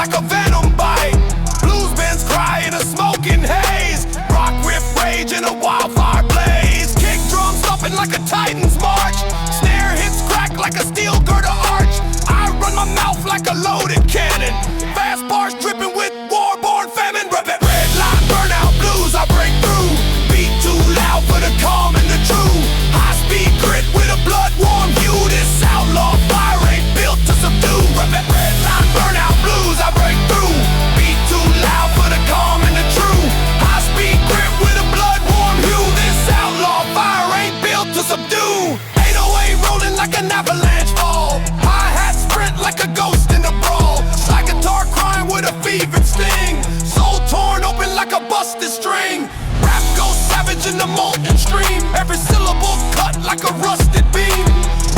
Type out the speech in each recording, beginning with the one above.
like a venom bite. Blues bands cry in a smoking haze. Rock riff rage in a wildfire blaze. Kick drums thumping like a Titan's march. Snare hits crack like a steel girder arch. I run my mouth like a loaded cannon. Fast bars dripping with war-born famine. Red line burnout blues, I break through. Beat too loud for the calm and the true. High speed grit with a blood warm hue. This outlaw fire ain't built to subdue. Red line burnout blues, I break through. Beat too loud for the calm and the true. High speed grit with a blood warm hue. This outlaw fire ain't built to subdue. 808 rolling like an avalanche fall. Hi-hat sprint like a ghost in a brawl. Slide guitar crying with a fevered sting. Soul torn open like a busted string. Rap goes savage in the molten stream. Every syllable cut like a rusted beam.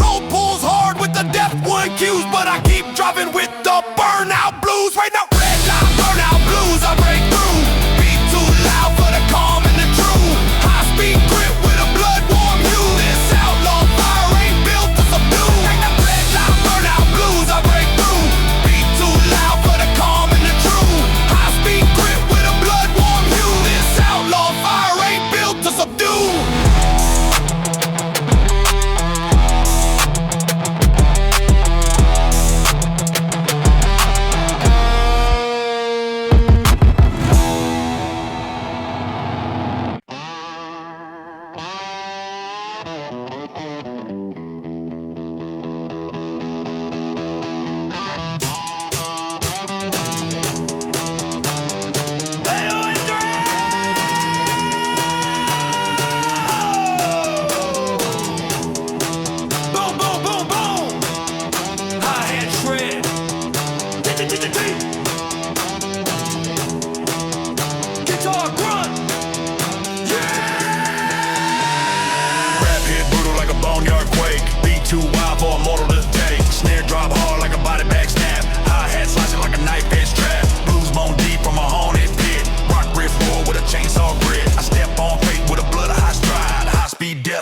Road pulls hard with the death one cues, but I keep driving with the burnout blues. Right now, red line burnout blues, I break through. Beat too loud for the calm and the true. High speed grip with a blood warm hue. This outlaw fire ain't built to subdue. Red line burnout blues, I break through. Beat too loud for the calm and the true. High speed grip with a blood warm hue. This outlaw fire ain't built to subdue.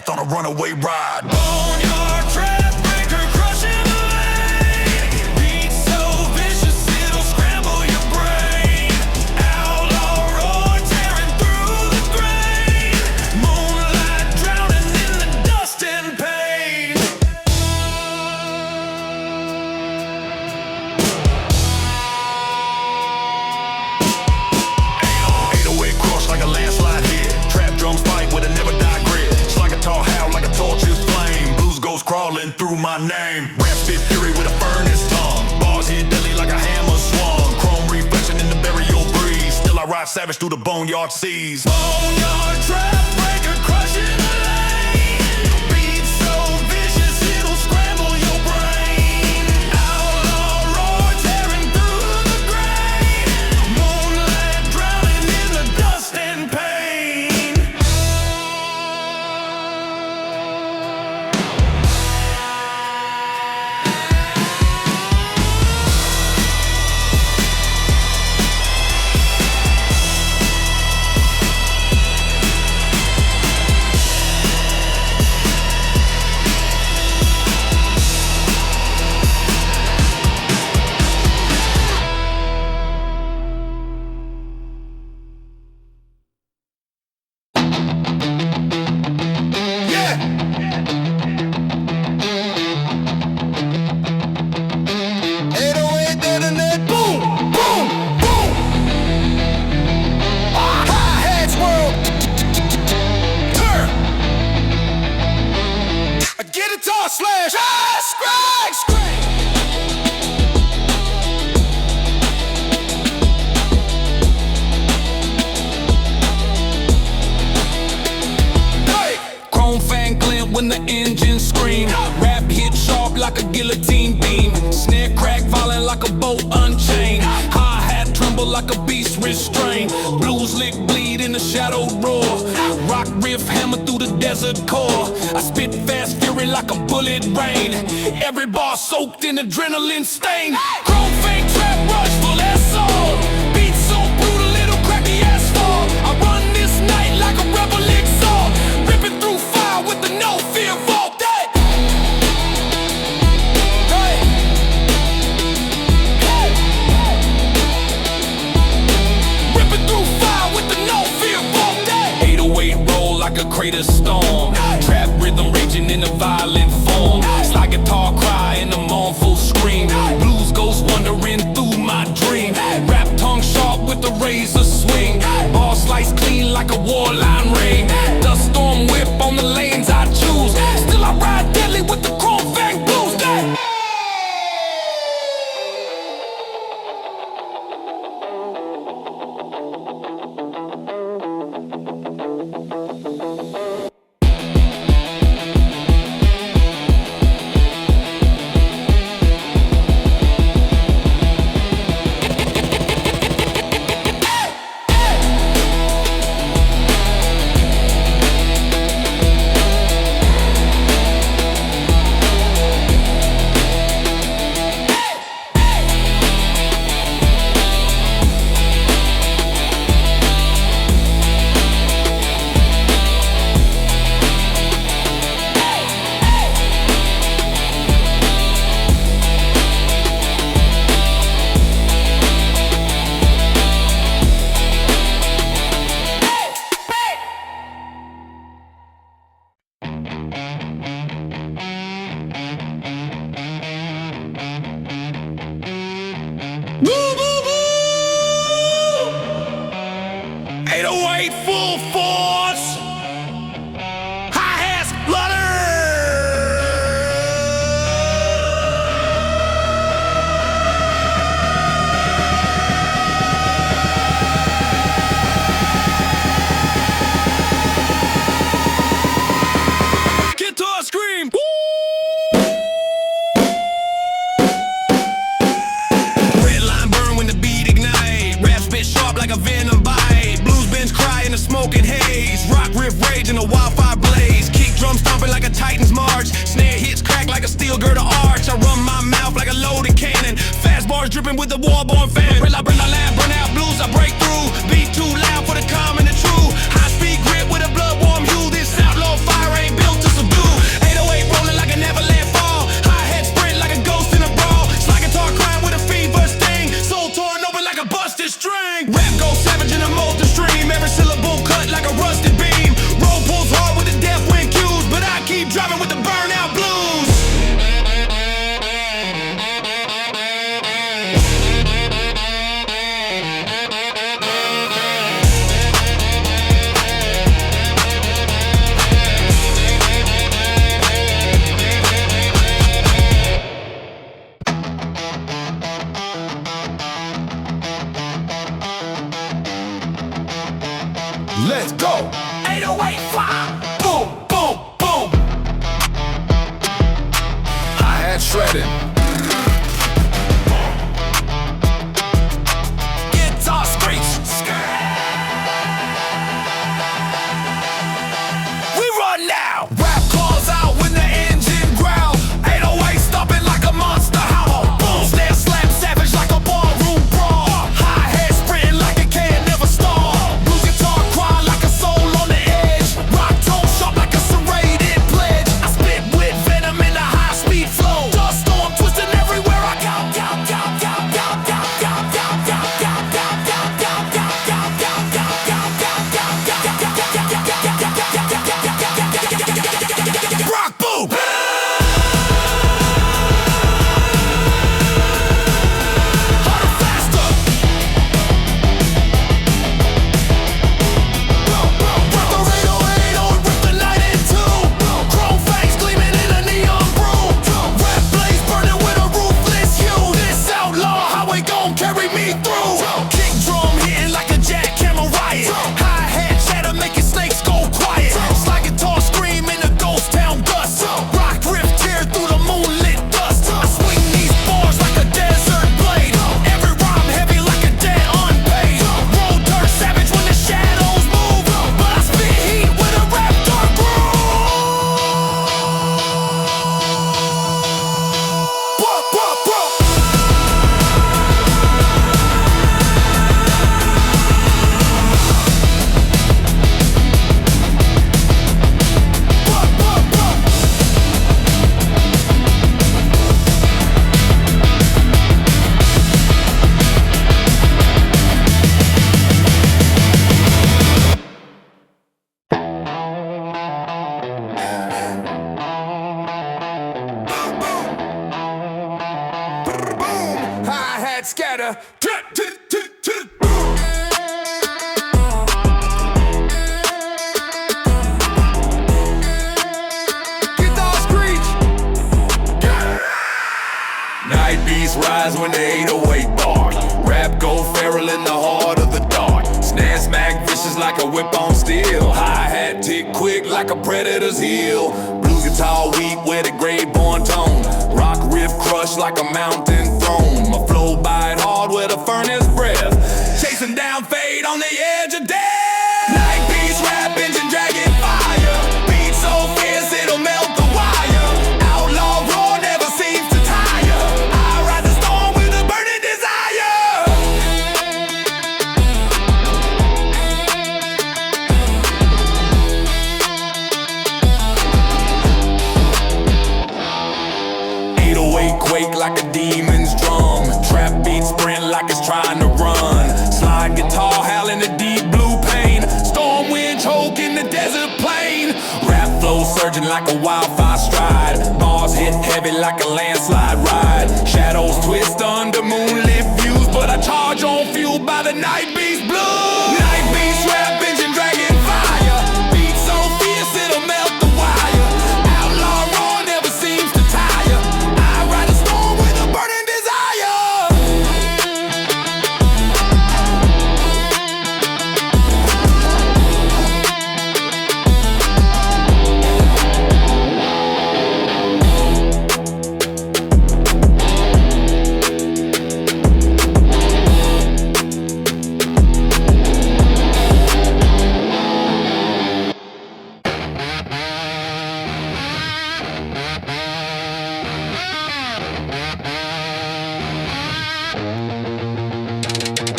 On a runaway ride. Boneyard trap breaker crushing the lane. Beat so vicious it'll scramble your brain. Outlaw roar tearing through the grain. Moonlight drowning in the dust and pain. 808 crush like a landslide hit. Trap drums fight with a never die grit. Tall howl like a tortuous flame. Blues goes crawling through my name. Rap spit fury with a furnace tongue. Bars hit deadly like a hammer swung. Chrome reflection in the burial breeze. Still I ride savage through the boneyard seas. Boneyard trap breaker crushing the lane. Beat so vicious it'll scramble your brain. Outlaw roar tearing through the grain. Moonlight drowning in the dust and pain. Slash, Chrome fan glint when the engine scream. Rap hit sharp like a guillotine beam. Snare crack violent like a bolt unchained. Hi-hat tremble like a beast restrained. Blues lick bleed in the shadowed roar. Rock riff hammer through the desert core. I spit fast fury like a bullet rain. Every bar soaked in adrenaline stain. Chrome fake trap rush full assault. Beat so brutal it'll crack the asphalt. I run this night like a rebel exalt. Ripping through fire with the no fear vault. 808 full force. Hi-hats flutter. Guitar scream. Red line burn when the beat ignite. Rap spit sharp like a venom bite. Blues bends cry in the smoking haze. Rock riff rage in a wildfire blaze. Kick drum stomping like a Titan's march. Snare hits crack like a steel girder arch. I run my mouth like a loaded cannon. Fast bars dripping with the war-born fan. Burn out blues, I break through. Beat too loud for the calm and the true. High speed grip with a blood-warm hue. This outlaw fire ain't built to subdue. 808 rolling like a never let fall. Hi-hat sprint like a ghost in a brawl. Slide guitar crying with a fever sting. Soul torn open like a busted string. Rap goes savage in a molten stream. Every syllable cut like a rusted beam. Roll pulls hard with the death wind cues. But I keep driving with the burnout blues. Let's go. 808 fire. Boom, boom, boom. Hi-hat shredding. Guitar screech. We run now. Rap calls out when the engine growl. 808 stomping like a monster howl. Boom, snare slap savage like a ballroom brawl. Hi-hat sprinting like it can never stall. Blues guitar cry like a soul on the edge. Rock tone sharp like a serrated pledge. I spit with venom in a high-speed flow. Dust storm twisting everywhere I go. Rock boom. Harder, faster. Rip the 808 on, rip the night in two. Chrome fangs gleaming in a neon broom. Red blaze burning with a ruthless hue. This outlaw highway gon' carry me through. Kick drum hitting like a jackhammer riot. Hi-hat chatter making snakes go quiet. Slide guitar scream in a ghost town gust. Rock riff tear through the moonlit dust. I swing these bars like a desert blade. Every rhyme heavy like a debt unpaid. Roll dirt savage when the shadows move. But I spit heat with a raptor groove. Hi-hat scatter. Guitar screech. Night beats rise when the 808 bar. Rap go feral in the heart of the dark. Snare smack vicious like a whip on steel. Hi-hat tick quick like a predator's heel. Blues guitar weak with a grade-born tone. Rock riff crush like a mountain throne. My flow bite hard with a furnace breath. Chasing down fade on the edge of death. Night beats rap engine dragging fire. Beat so fierce it'll melt the wire. Outlaw roar never seems to tire. I ride the storm with a burning desire. Quake like a demon's drum. Trap beat sprint like it's trying to run. Slide guitar howling the deep blue pain. Storm wind choke in the desert plain. Rap flow surging like a wildfire stride. Bars hit heavy like a landslide ride. Shadows twist under moonlit views, but Night beats blue. Night beats rap engine dragging fire. Beat so fierce it'll melt the wire. Outlaw raw never seems to tire. I ride a storm with a burning desire.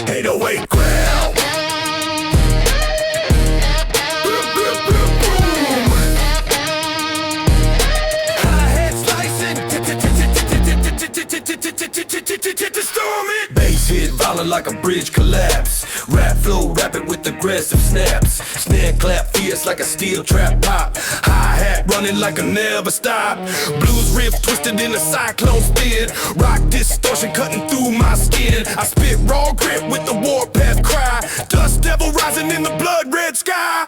Hey, the weight ground. Hi-hat slicing. Storm it. Bass hit violent like a bridge collapse. Rap flow rapid with aggressive snaps. Snare clap fierce like a steel trap pop. Hi-hat running like a never stop. Blues riff twisted in a cyclone spin. Rock distortion cutting through my skin. I spit raw grit with the warpath cry. Dust devil rising in the blood red sky.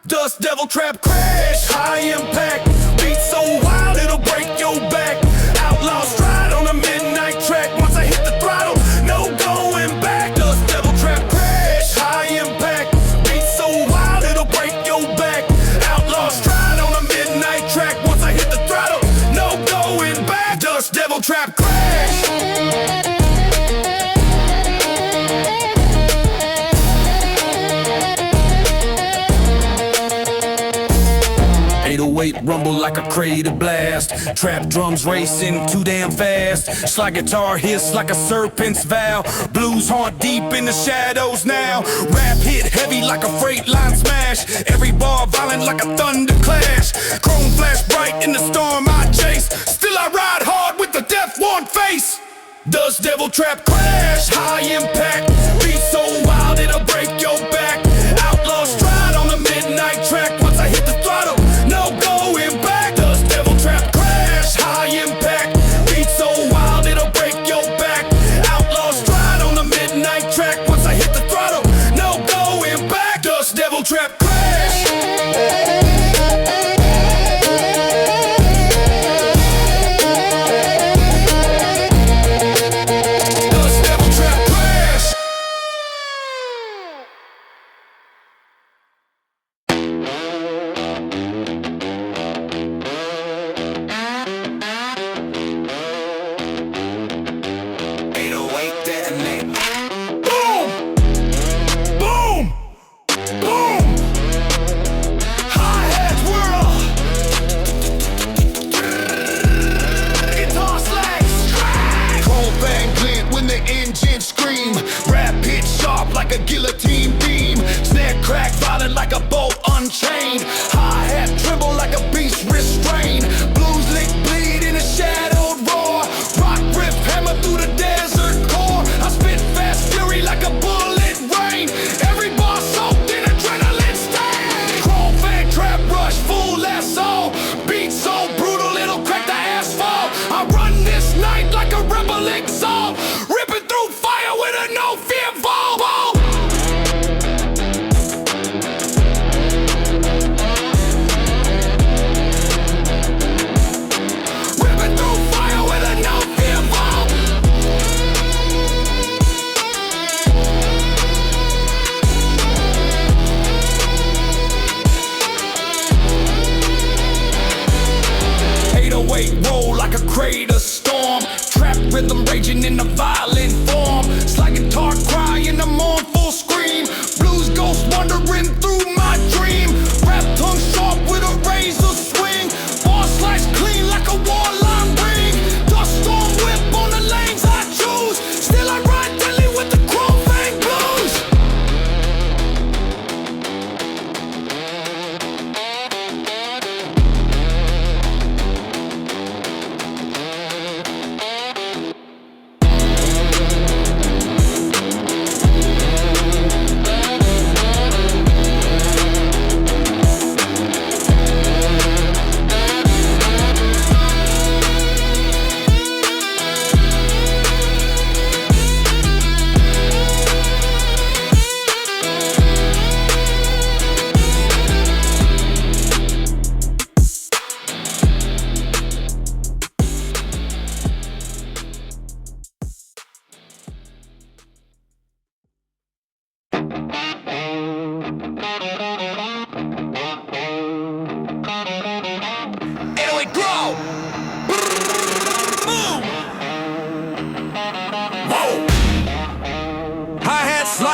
Dust devil trap crash. High impact. Beat so wild it'll break your back. Outlaw stride on a midnight track. Once I hit the throttle, no going back. Dust devil trap crash. High impact. Beat so wild it'll break your back. Outlaw stride on a midnight track. Once I hit the throttle, no going back. Dust devil trap crash. 808 rumble like a crater blast. Trap drums racing too damn fast. Slide guitar hiss like a serpent's vow. Blues haunt deep in the shadows now. Rap hit heavy like a freight line smash. Every bar violent like a thunder clash. Chrome flash bright in the storm I chase. Still I ride hard with the death worn face. Dust devil trap crash. High impact. Beat so wild it'll break your back. Outlaw stride on the midnight track. Once I hit the throttle, no going back. Dust devil trap crash. High impact. Beat so wild it'll break your back. Outlaw stride on the midnight track. Once I hit the throttle, no going back. Dust devil trap crash.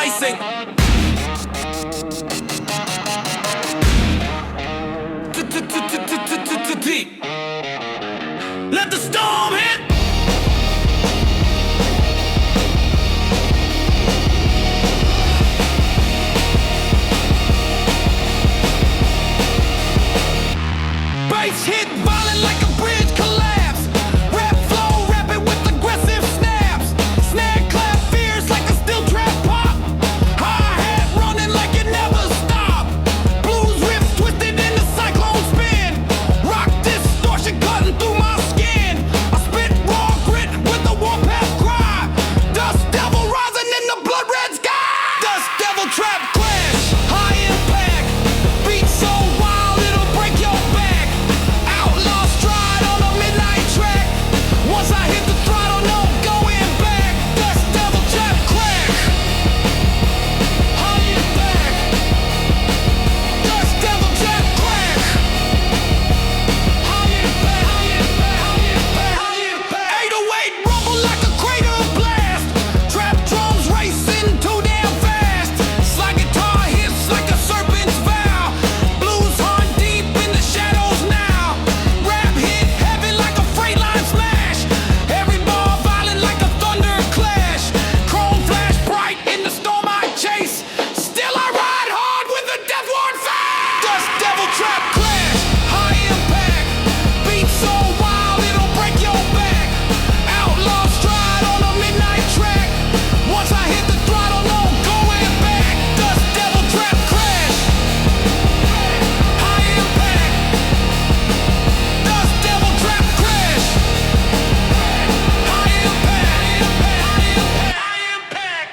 slicing. Deep. Let the storm hit. Bass hit violent like a bridge collapse. Rap flow rapid with aggressive snaps. Snare clap fierce like a steel trap pop. Hi-hat running like it never stopped. Blues riffs twisted in the cyclone spin. Rock distortion cutting through my skin. I spit raw grit with a warpath cry. Dust devil rising in the blood red sky. Dust devil trap crash. High impact. Beat so wild it'll break your back. Outlaw stride on a midnight track. Once I hit the throttle, no going back. Dust devil trap crack. High impact. Dust devil trap crack. High impact. High impact. High impact. High impact. 808 rumble like a crater blast. Trap drums racing too damn fast. Slide guitar hits like a serpent's vow. Blues hunt deep in the shadows now. Rap hit heavy like a freight line smash. Every bar violent like a thunder clash. Chrome flash bright in the storm I chase. Still I ride hard with a death warrant fast. Dust devil trap crash. High impact. Beat so wild it'll break your back. Outlaw stride on a midnight track. Once I hit the throttle, no going back. Dust devil trap crash. High impact. Dust devil trap crash. High impact. High impact.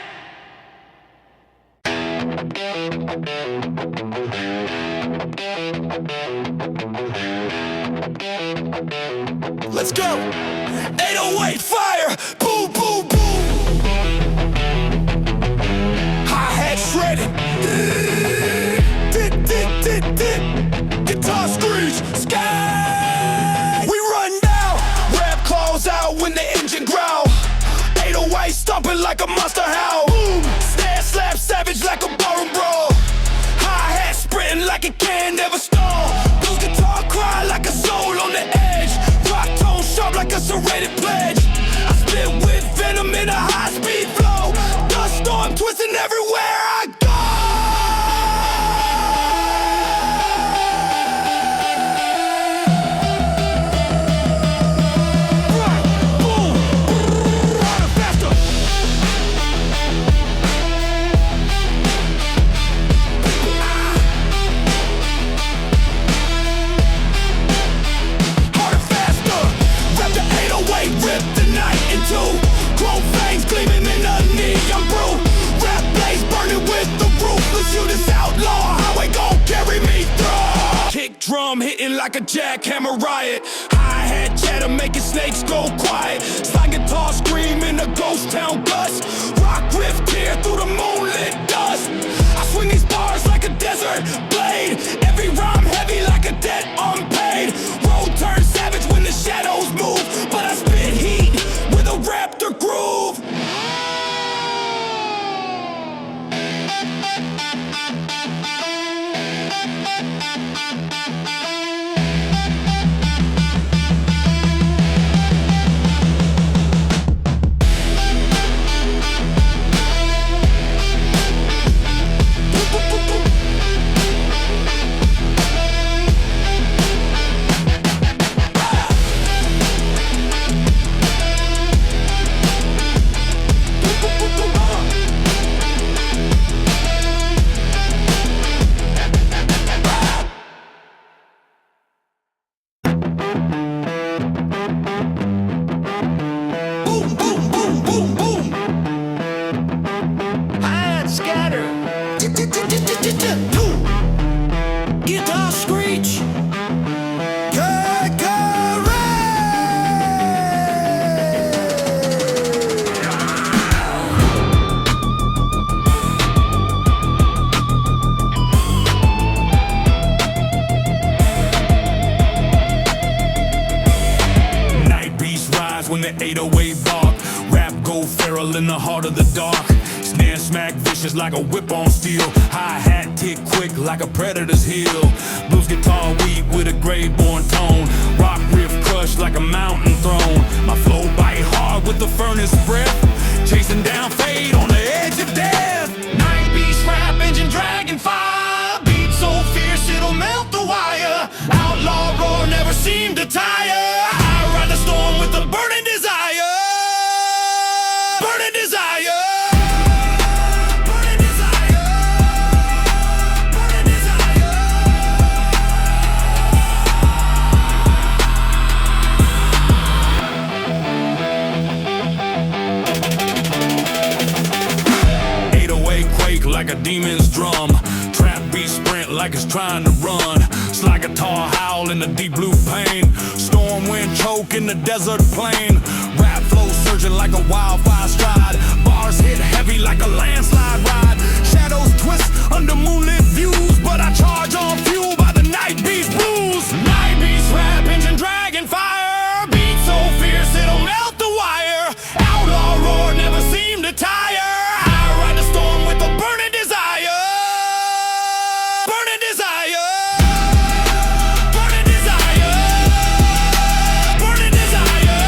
Let's go. 808 fire. Boom, boom, boom. Hi-hat shredded. Dit, dit, dit, dit. Guitar screech. Sky. We run down. Rap claws out when the engine growl. 808 stomping like a monster howl. Boom. Snare slap savage like a barroom brawl. Hi-hat sprinting like it can never stall. Blues guitar cry like a soul on the edge. Rock tone sharp like a serrated pledge. I spit with venom in a high-speed flow. Dust storm twisting everywhere I go. Rock, boom, harder, faster. Harder, faster. Rap the 808, rip the night in two. Chrome fangs gleaming in the neon brew. Rap blaze burning with the ruthless. You this outlaw highway gon' carry me through. Kick drum hitting like a jackhammer riot. Hi-hat chatter making snakes go quiet. Slide guitar screaming a ghost town gust. Rock riff tear through the moonlit dust. I swing these bars like a desert blade. Every rhyme heavy like a debt unpaid. Road turn savage when the shadows move. But I spit heat with a raptor groove. Guitar screech. Night beast rise when the 808 bark. Rap go feral in the heart of the dark. Snare smack vicious like a whip on steel. Hi-hat tick quick like a predator's heel. Blues guitar weak with a grave-born tone. Rock riff crush like a mountain throne. My flow bite hard with the furnace breath. Chasing down fade on the edge of death. 9-piece rap engine dragging fire. Beat so fierce it'll melt the wire. Outlaw roar never seem to tire. I ride the storm with a burning desire. Burning desire. Burning desire. Burning desire. 808 quake like a demon's drum. Trap beat sprint like it's trying to run. Slide guitar howl in the deep blue pain. Storm wind choke in the desert plain. Rap flow surging like a wildfire stride. Bars hit heavy like a landslide ride. Shadows twist under moonlit views, but I charge on fuel by the night beast blues. Night beast rap engine dragging fire. Beat so fierce it'll melt the wire. Outlaw roar never seem to tire. I ride the storm with a burning desire. Burning desire. Burning desire. Burning desire.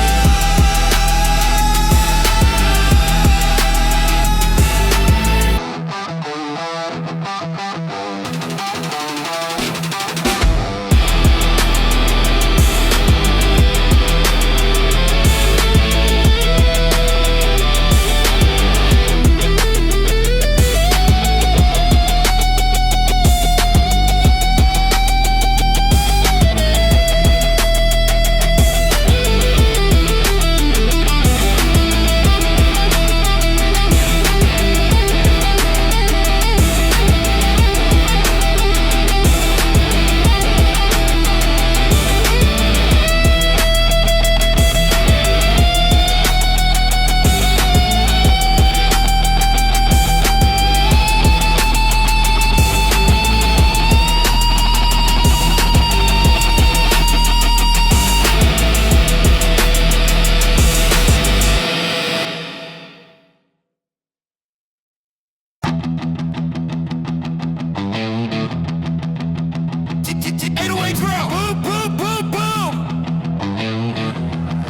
808 drill. Boom, boom, boom, boom.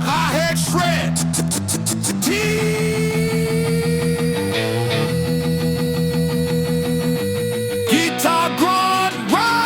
Hi-hat shred. Guitar grunt ride.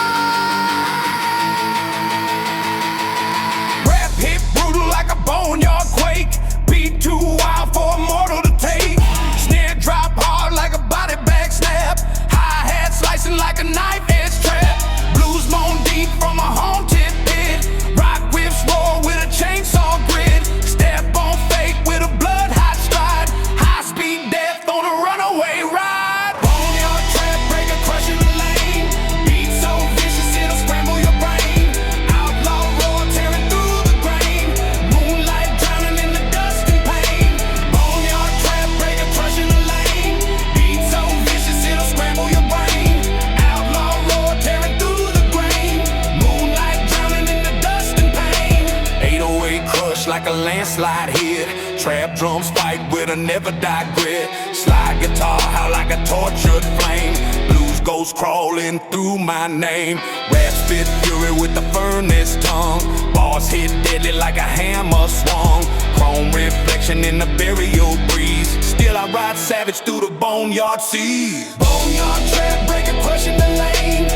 Rap hit brutal like a boneyard quake. Beat too wild for a mortal to take. Snare drop hard like a body bag snap. Hi-hat slicing like a knife edge trap. Blues moan deep from a haunted pit. Rock whiffs roar with a chainsaw grid. Step on fake with a blood hot stride. High speed death on a runaway ride. Boneyard trap breaker crushing the lane. Beat so vicious it'll scramble your brain. Outlaw roar tearing through the grain. Moonlight drowning in the dust and pain. Boneyard trap breaker crushing the lane. Beat so vicious it'll scramble your brain. Outlaw roar tearing through the grain. Moonlight drowning in the dust and pain. 808 crush like a landslide hit. Trap drums fight with a never die grit. Slide guitar howl like a tortured flame. Blues ghost crawling through my name. Rap spit fury with the furnace tongue. Bars hit deadly like a hammer swung. Chrome reflection in the burial breeze. Still I ride savage through the boneyard seas. Boneyard trap breaker crushing the lane.